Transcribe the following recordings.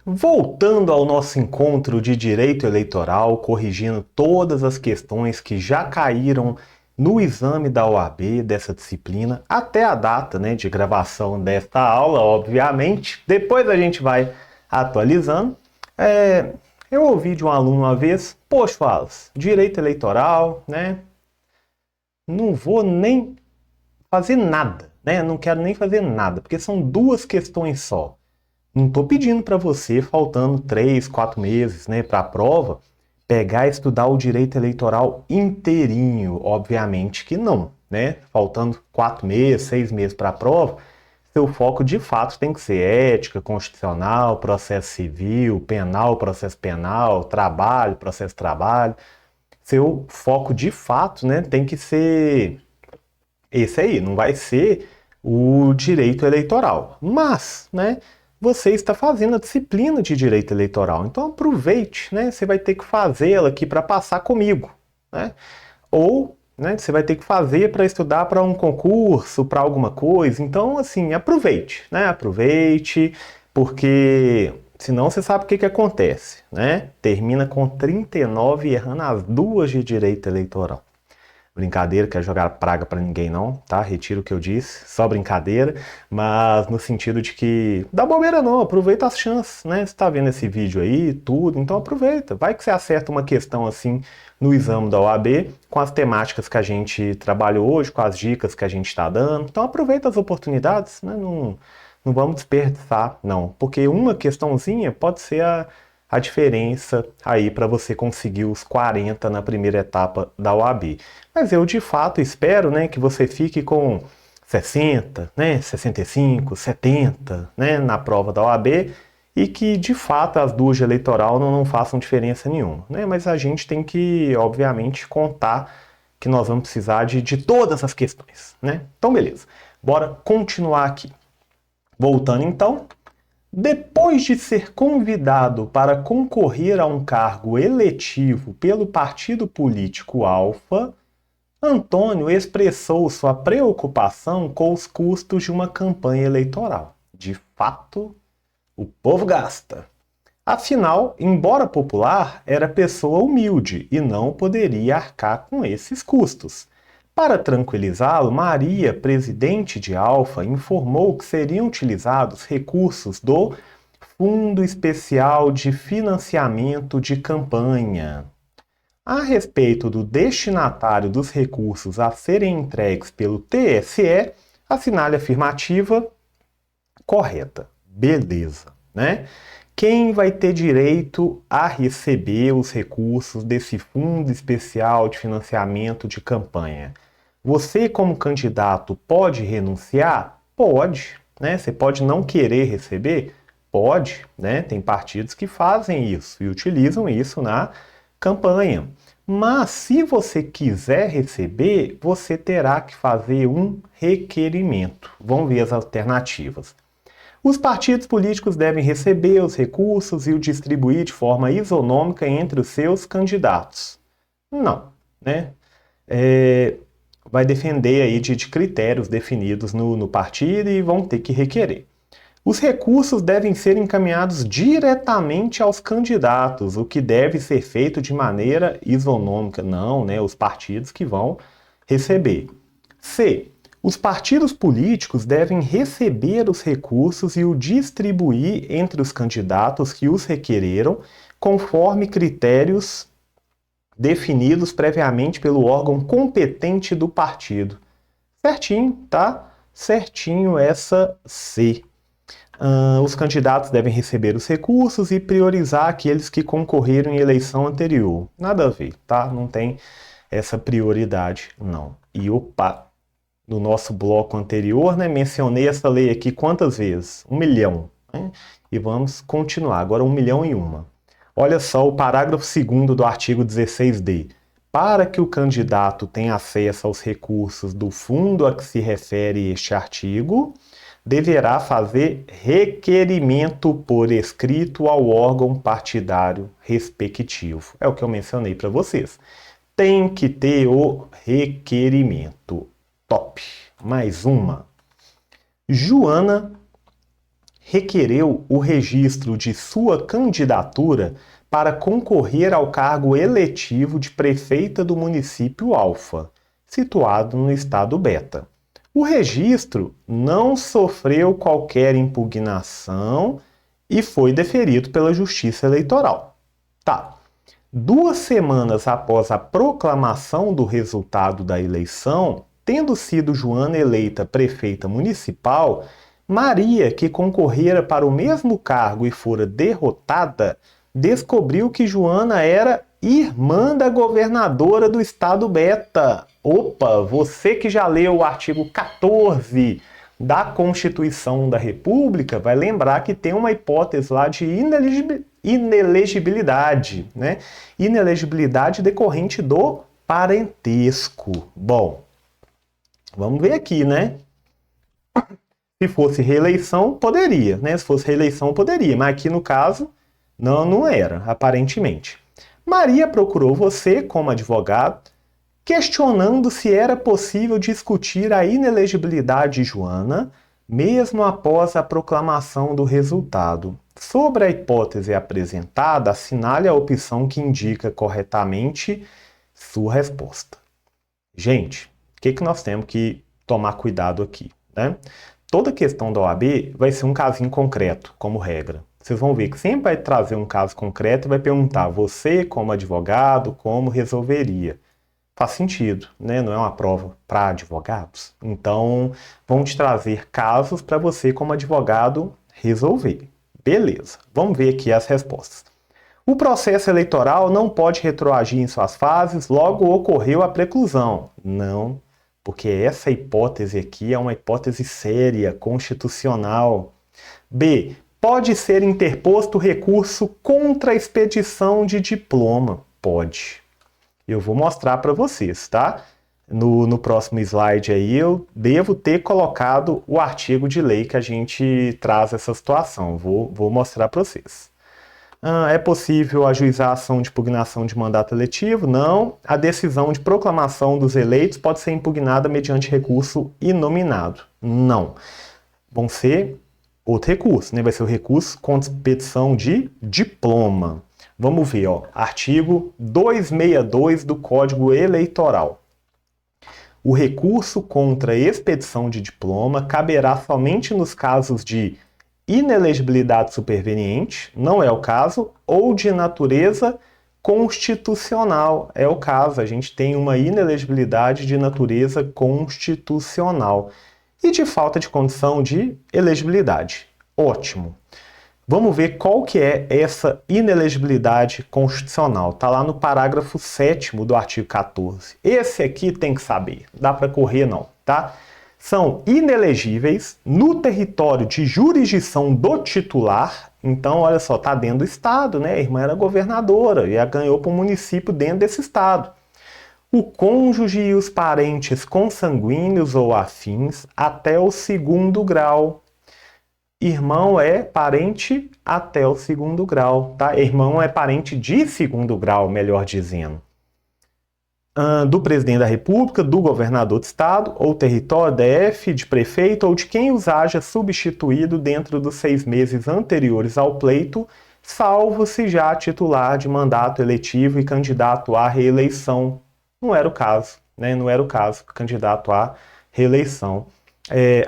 Voltando ao nosso encontro de direito eleitoral, corrigindo todas as questões que já caíram no exame da OAB dessa disciplina, até a data, de gravação desta aula, obviamente. Depois a gente vai atualizando. Eu ouvi de um aluno uma vez, poxa, Wallace, direito eleitoral, não vou nem fazer nada, não quero nem fazer nada, porque são duas questões só. Não estou pedindo para você, faltando 3, 4 meses, para a prova, pegar e estudar o direito eleitoral inteirinho. Obviamente que não, Faltando 4 meses, 6 meses para a prova, seu foco de fato tem que ser ética, constitucional, processo civil, penal, processo penal, trabalho, processo trabalho. Seu foco de fato, tem que ser esse aí, não vai ser o direito eleitoral. Mas, você está fazendo a disciplina de direito eleitoral. Então aproveite, Você vai ter que fazê-la aqui para passar comigo, Ou, você vai ter que fazer para estudar para um concurso, para alguma coisa. Então, assim, aproveite, Aproveite, porque senão você sabe o que acontece, Termina com 39 errando as duas de direito eleitoral. Brincadeira, quero jogar praga pra ninguém não, tá? Retiro o que eu disse, só brincadeira, mas no sentido de que dá bobeira não, aproveita as chances, Você tá vendo esse vídeo aí, tudo, então aproveita. Vai que você acerta uma questão assim no exame da OAB, com as temáticas que a gente trabalhou hoje, com as dicas que a gente está dando. Então aproveita as oportunidades, não vamos desperdiçar, não. Porque uma questãozinha pode ser a diferença aí para você conseguir os 40 na primeira etapa da OAB. Mas eu de fato espero, que você fique com 60, 65, 70, na prova da OAB e que de fato as duas de eleitoral não façam diferença nenhuma, Mas a gente tem que, obviamente, contar que nós vamos precisar de todas as questões, Então, beleza. Bora continuar aqui. Voltando então, depois de ser convidado para concorrer a um cargo eletivo pelo partido político Alfa, Antônio expressou sua preocupação com os custos de uma campanha eleitoral. De fato, o povo gasta. Afinal, embora popular, era pessoa humilde e não poderia arcar com esses custos. Para tranquilizá-lo, Maria, presidente de Alfa, informou que seriam utilizados recursos do Fundo Especial de Financiamento de Campanha. A respeito do destinatário dos recursos a serem entregues pelo TSE, assinale a afirmativa correta. Beleza, Quem vai ter direito a receber os recursos desse Fundo Especial de Financiamento de Campanha? Você, como candidato, pode renunciar? Pode, Você pode não querer receber? Pode, Tem partidos que fazem isso e utilizam isso na campanha. Mas se você quiser receber, você terá que fazer um requerimento. Vamos ver as alternativas. Os partidos políticos devem receber os recursos e o distribuir de forma isonômica entre os seus candidatos. Não, vai depender aí de critérios definidos no partido e vão ter que requerer. Os recursos devem ser encaminhados diretamente aos candidatos, o que deve ser feito de maneira isonômica. Não, os partidos que vão receber. C. Os partidos políticos devem receber os recursos e o distribuir entre os candidatos que os requereram, conforme critérios definidos previamente pelo órgão competente do partido. Certinho, tá? Certinho essa C. Os candidatos devem receber os recursos e priorizar aqueles que concorreram em eleição anterior. Nada a ver, tá? Não tem essa prioridade, não. E opa, no nosso bloco anterior, mencionei essa lei aqui quantas vezes? 1 milhão. E vamos continuar, agora 1 milhão e uma. Olha só o parágrafo 2º do artigo 16D. Para que o candidato tenha acesso aos recursos do fundo a que se refere este artigo, deverá fazer requerimento por escrito ao órgão partidário respectivo. É o que eu mencionei para vocês. Tem que ter o requerimento. Top. Mais uma. Joana requereu o registro de sua candidatura para concorrer ao cargo eletivo de prefeita do município Alfa, situado no estado Beta. O registro não sofreu qualquer impugnação e foi deferido pela Justiça Eleitoral. Tá. 2 semanas após a proclamação do resultado da eleição, tendo sido Joana eleita prefeita municipal, Maria, que concorrera para o mesmo cargo e fora derrotada, descobriu que Joana era irmã da governadora do estado Beta. Opa, você que já leu o artigo 14 da Constituição da República vai lembrar que tem uma hipótese lá de inelegibilidade, né? Inelegibilidade decorrente do parentesco. Bom, vamos ver aqui, né? Se fosse reeleição, poderia, né? Se fosse reeleição, poderia, mas aqui no caso, não era, aparentemente. Maria procurou você como advogado, questionando se era possível discutir a inelegibilidade de Joana, mesmo após a proclamação do resultado. Sobre a hipótese apresentada, assinale a opção que indica corretamente sua resposta. Gente, o que nós temos que tomar cuidado aqui, né? Toda questão da OAB vai ser um casinho concreto, como regra. Vocês vão ver que sempre vai trazer um caso concreto e vai perguntar, você como advogado, como resolveria? Faz sentido, né? Não é uma prova para advogados. Então, vão te trazer casos para você como advogado resolver. Beleza, vamos ver aqui as respostas. O processo eleitoral não pode retroagir em suas fases, logo ocorreu a preclusão. Não, porque essa hipótese aqui é uma hipótese séria, constitucional. B. Pode ser interposto recurso contra a expedição de diploma? Pode. Eu vou mostrar para vocês, tá? No próximo slide aí eu devo ter colocado o artigo de lei que a gente traz essa situação. Vou mostrar para vocês. É possível ajuizar a ação de impugnação de mandato eletivo? Não. A decisão de proclamação dos eleitos pode ser impugnada mediante recurso inominado? Não. Vão ser outro recurso, né? Vai ser o recurso contra expedição de diploma. Vamos ver, ó, artigo 262 do Código Eleitoral. O recurso contra expedição de diploma caberá somente nos casos de inelegibilidade superveniente, não é o caso, ou de natureza constitucional, é o caso. A gente tem uma inelegibilidade de natureza constitucional e de falta de condição de elegibilidade. Ótimo. Vamos ver qual que é essa inelegibilidade constitucional. Está lá no parágrafo 7º do artigo 14. Esse aqui tem que saber, dá para correr não, tá? São inelegíveis no território de jurisdição do titular. Então, olha só, está dentro do estado, né? A irmã era governadora e a ganhou para um município dentro desse estado. O cônjuge e os parentes consanguíneos ou afins até o 2º grau. Irmão é parente até o 2º grau, tá? Irmão é parente de 2º grau, melhor dizendo. Do presidente da República, do governador do estado, ou território, DF, de prefeito, ou de quem os haja substituído dentro dos 6 meses anteriores ao pleito, salvo se já titular de mandato eletivo e candidato à reeleição. Não era o caso, né? Não era o caso, candidato à reeleição.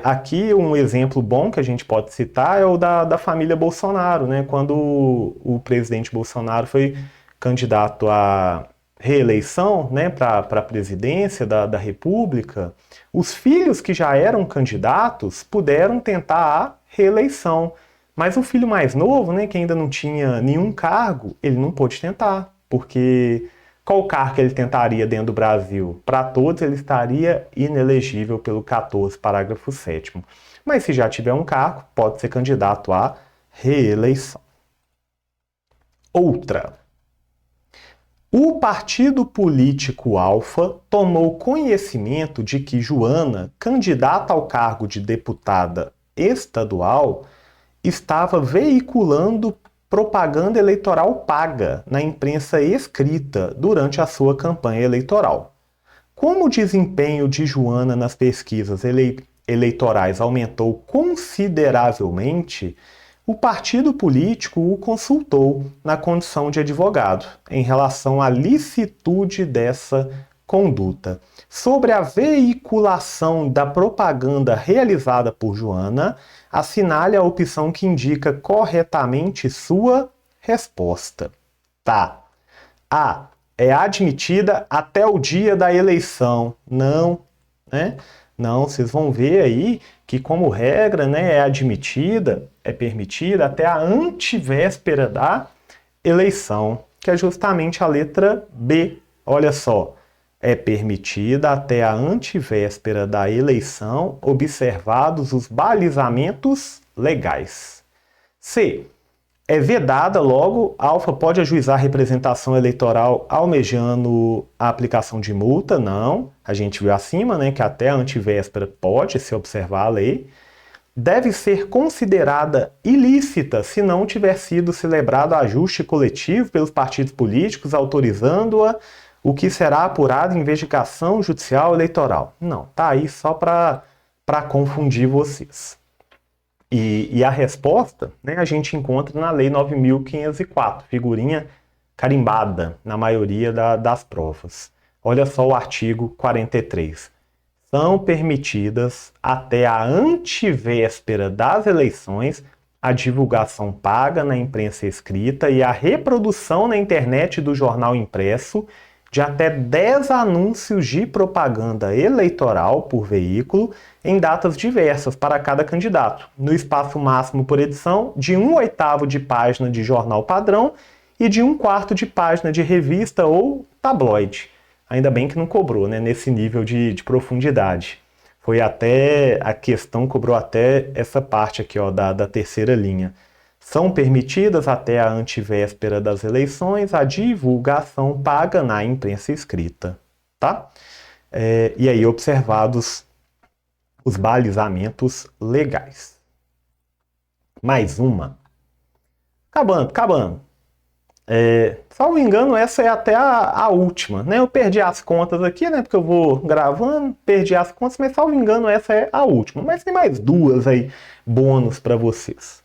Aqui um exemplo bom que a gente pode citar é o da família Bolsonaro, né? Quando o presidente Bolsonaro foi candidato à reeleição, né, para a presidência da República, os filhos que já eram candidatos puderam tentar a reeleição. Mas o filho mais novo, né, que ainda não tinha nenhum cargo, ele não pôde tentar, porque qual cargo que ele tentaria dentro do Brasil? Para todos ele estaria inelegível pelo 14, parágrafo 7º. Mas se já tiver um cargo, pode ser candidato à reeleição. Outra. O partido político Alfa tomou conhecimento de que Joana, candidata ao cargo de deputada estadual, estava veiculando propaganda eleitoral paga na imprensa escrita durante a sua campanha eleitoral. Como o desempenho de Joana nas pesquisas eleitorais aumentou consideravelmente, o partido político o consultou na condição de advogado em relação à licitude dessa conduta. Sobre a veiculação da propaganda realizada por Joana, assinale a opção que indica corretamente sua resposta. Tá. A. É admitida até o dia da eleição. Não, né? Não, vocês vão ver aí que, como regra, né, é admitida, é permitida até a antevéspera da eleição, que é justamente a letra B. Olha só, é permitida até a antevéspera da eleição, observados os balizamentos legais. C. É vedada, logo, alfa pode ajuizar representação eleitoral almejando a aplicação de multa? Não. A gente viu acima, né, que até a antevéspera pode se observar a lei. Deve ser considerada ilícita se não tiver sido celebrado ajuste coletivo pelos partidos políticos, autorizando-a, o que será apurado em investigação judicial eleitoral. Não, tá aí só para confundir vocês. E a resposta, né, a gente encontra na Lei 9.504, figurinha carimbada na maioria das provas. Olha só o artigo 43. São permitidas até a antevéspera das eleições a divulgação paga na imprensa escrita e a reprodução na internet do jornal impresso de até 10 anúncios de propaganda eleitoral por veículo em datas diversas para cada candidato, no espaço máximo por edição de 1/8 de página de jornal padrão e de 1/4 de página de revista ou tabloide. Ainda bem que não cobrou, né, nesse nível de profundidade. Foi até, a questão cobrou até essa parte aqui, ó, da terceira linha. São permitidas até a antevéspera das eleições a divulgação paga na imprensa escrita, tá? E aí observados os balizamentos legais. Mais uma. Acabando. Salvo me engano, essa é até a última, né? Eu perdi as contas aqui, né? Porque eu vou gravando, perdi as contas, mas salvo me engano, essa é a última. Mas tem mais duas aí, bônus para vocês.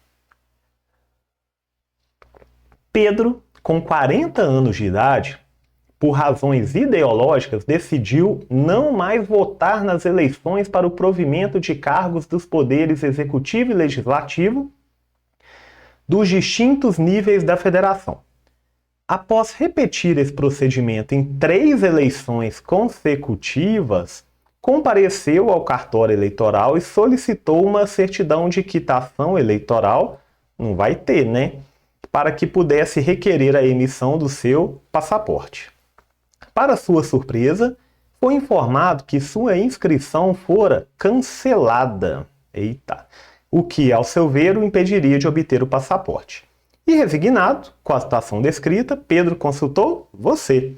Pedro, com 40 anos de idade, por razões ideológicas, decidiu não mais votar nas eleições para o provimento de cargos dos poderes executivo e legislativo dos distintos níveis da federação. Após repetir esse procedimento em 3 eleições consecutivas, compareceu ao cartório eleitoral e solicitou uma certidão de quitação eleitoral, não vai ter, né? Para que pudesse requerer a emissão do seu passaporte. Para sua surpresa, foi informado que sua inscrição fora cancelada. Eita! O que, ao seu ver, o impediria de obter o passaporte. E resignado com a situação descrita, Pedro consultou você,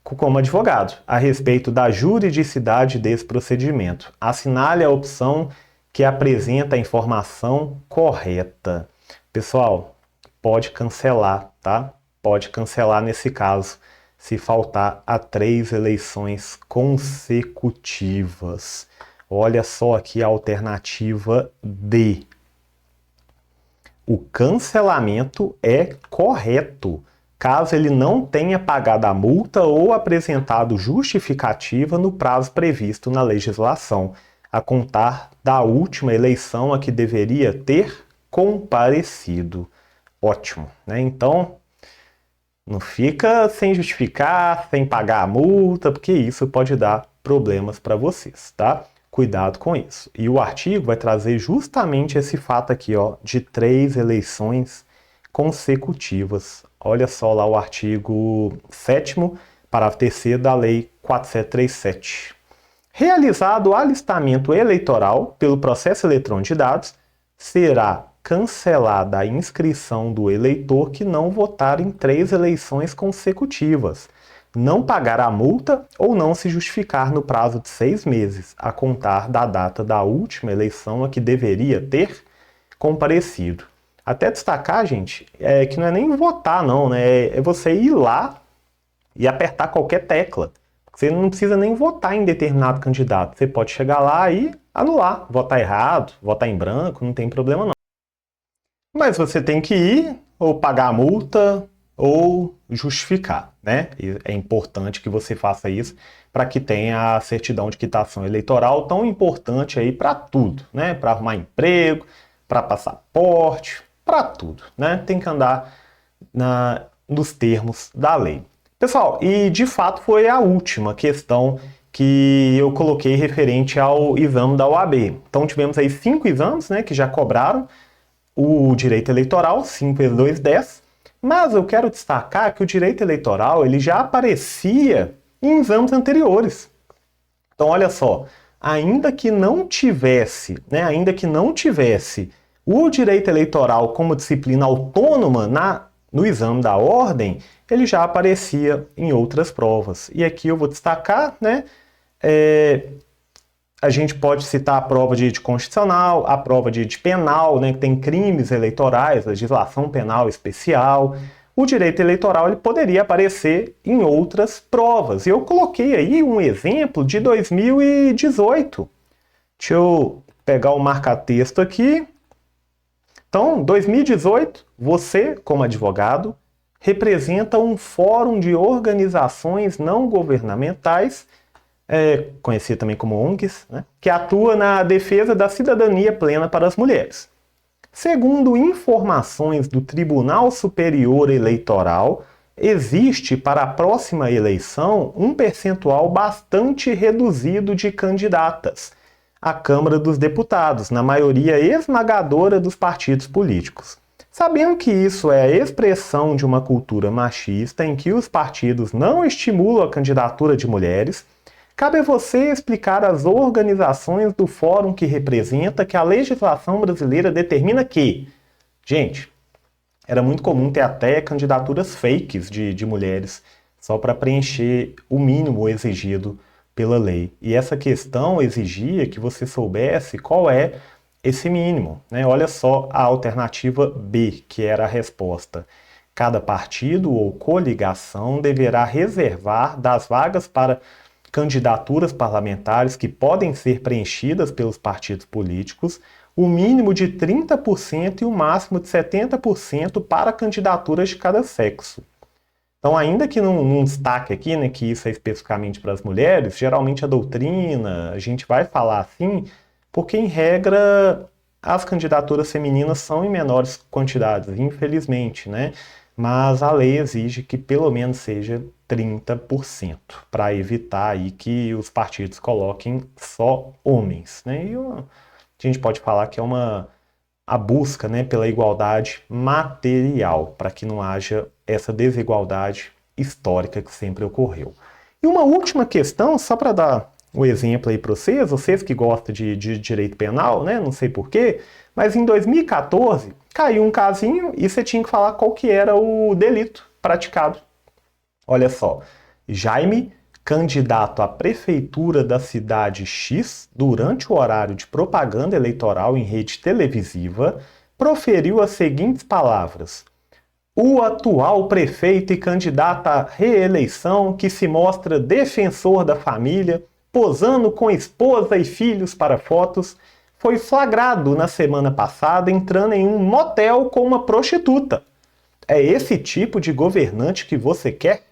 como advogado, a respeito da juridicidade desse procedimento. Assinale a opção que apresenta a informação correta. Pessoal, pode cancelar, tá? Pode cancelar nesse caso, se faltar a 3 eleições consecutivas. Olha só aqui a alternativa D. O cancelamento é correto, caso ele não tenha pagado a multa ou apresentado justificativa no prazo previsto na legislação, a contar da última eleição a que deveria ter comparecido. Ótimo, né? Então, não fica sem justificar, sem pagar a multa, porque isso pode dar problemas para vocês, tá? Cuidado com isso. E o artigo vai trazer justamente esse fato aqui, ó, de 3 eleições consecutivas. Olha só lá o artigo 7º, parágrafo 3º da Lei 4737. Realizado o alistamento eleitoral pelo processo eletrônico de dados, será cancelada a inscrição do eleitor que não votar em 3 eleições consecutivas, não pagar a multa ou não se justificar no prazo de 6 meses, a contar da data da última eleição a que deveria ter comparecido. Até destacar, gente, que não é nem votar não, né? É você ir lá e apertar qualquer tecla. Você não precisa nem votar em determinado candidato. Você pode chegar lá e anular, votar errado, votar em branco, não tem problema não. Mas você tem que ir ou pagar a multa ou justificar, né? E é importante que você faça isso para que tenha a certidão de quitação eleitoral, tão importante aí para tudo, né? Para arrumar emprego, para passaporte, para tudo, né? Tem que andar nos termos da lei. Pessoal, e de fato foi a última questão que eu coloquei referente ao exame da OAB. Então tivemos aí 5 exames, né, que já cobraram o direito eleitoral, 5 vezes 2, 10. Mas eu quero destacar que o direito eleitoral ele já aparecia em exames anteriores. Então, olha só, ainda que não tivesse o direito eleitoral como disciplina autônoma no exame da ordem, ele já aparecia em outras provas. E aqui eu vou destacar, né? A gente pode citar a prova de constitucional, a prova de penal, né, que tem crimes eleitorais, legislação penal especial. O direito eleitoral ele poderia aparecer em outras provas. E eu coloquei aí um exemplo de 2018. Deixa eu pegar o marca-texto aqui. Então, 2018, você, como advogado, representa um fórum de organizações não governamentais conhecido também como ONGs, né, que atua na defesa da cidadania plena para as mulheres. Segundo informações do Tribunal Superior Eleitoral, existe para a próxima eleição um percentual bastante reduzido de candidatas à Câmara dos Deputados, na maioria esmagadora dos partidos políticos. Sabendo que isso é a expressão de uma cultura machista em que os partidos não estimulam a candidatura de mulheres, cabe a você explicar às organizações do fórum que representa que a legislação brasileira determina que, gente, era muito comum ter até candidaturas fakes de mulheres, só para preencher o mínimo exigido pela lei. E essa questão exigia que você soubesse qual é esse mínimo, né? Olha só a alternativa B, que era a resposta. Cada partido ou coligação deverá reservar das vagas para candidaturas parlamentares que podem ser preenchidas pelos partidos políticos, o mínimo de 30% e o máximo de 70% para candidaturas de cada sexo. Então, ainda que não destaque aqui, né, que isso é especificamente para as mulheres, geralmente a doutrina, a gente vai falar assim, porque em regra as candidaturas femininas são em menores quantidades, infelizmente, né? Mas a lei exige que pelo menos seja 30%, para evitar aí que os partidos coloquem só homens, né? E a gente pode falar que é a busca, né, pela igualdade material, para que não haja essa desigualdade histórica que sempre ocorreu. E uma última questão, só para dar um exemplo aí para vocês que gostam de direito penal, né, não sei porquê, mas em 2014 caiu um casinho e você tinha que falar qual que era o delito praticado. Olha só, Jaime, candidato à prefeitura da cidade X, durante o horário de propaganda eleitoral em rede televisiva, proferiu as seguintes palavras: o atual prefeito e candidato à reeleição, que se mostra defensor da família, posando com esposa e filhos para fotos, foi flagrado na semana passada entrando em um motel com uma prostituta. É esse tipo de governante que você quer?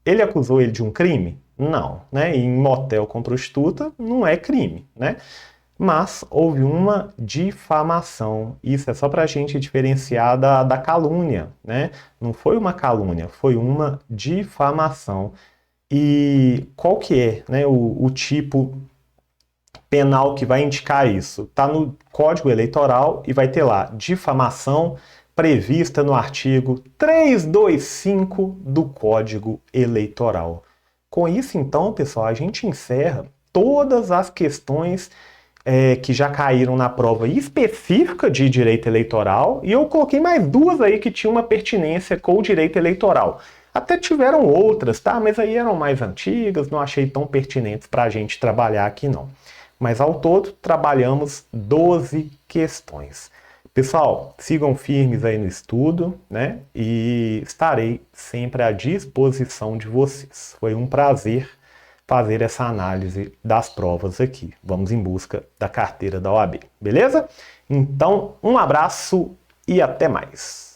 Ele acusou ele de um crime? Não, né? Em motel com prostituta não é crime, né? Mas houve uma difamação. Isso é só para a gente diferenciar da calúnia, né? Não foi uma calúnia, foi uma difamação. E qual que é, né, o tipo penal que vai indicar isso? Está no Código Eleitoral e vai ter lá difamação prevista no artigo 325 do Código Eleitoral. Com isso, então, pessoal, a gente encerra todas as questões que já caíram na prova específica de direito eleitoral, e eu coloquei mais duas aí que tinham uma pertinência com o direito eleitoral. Até tiveram outras, tá? Mas aí eram mais antigas, não achei tão pertinentes para a gente trabalhar aqui não. Mas ao todo, trabalhamos 12 questões. Pessoal, sigam firmes aí no estudo, né? E estarei sempre à disposição de vocês. Foi um prazer fazer essa análise das provas aqui. Vamos em busca da carteira da OAB, beleza? Então, um abraço e até mais!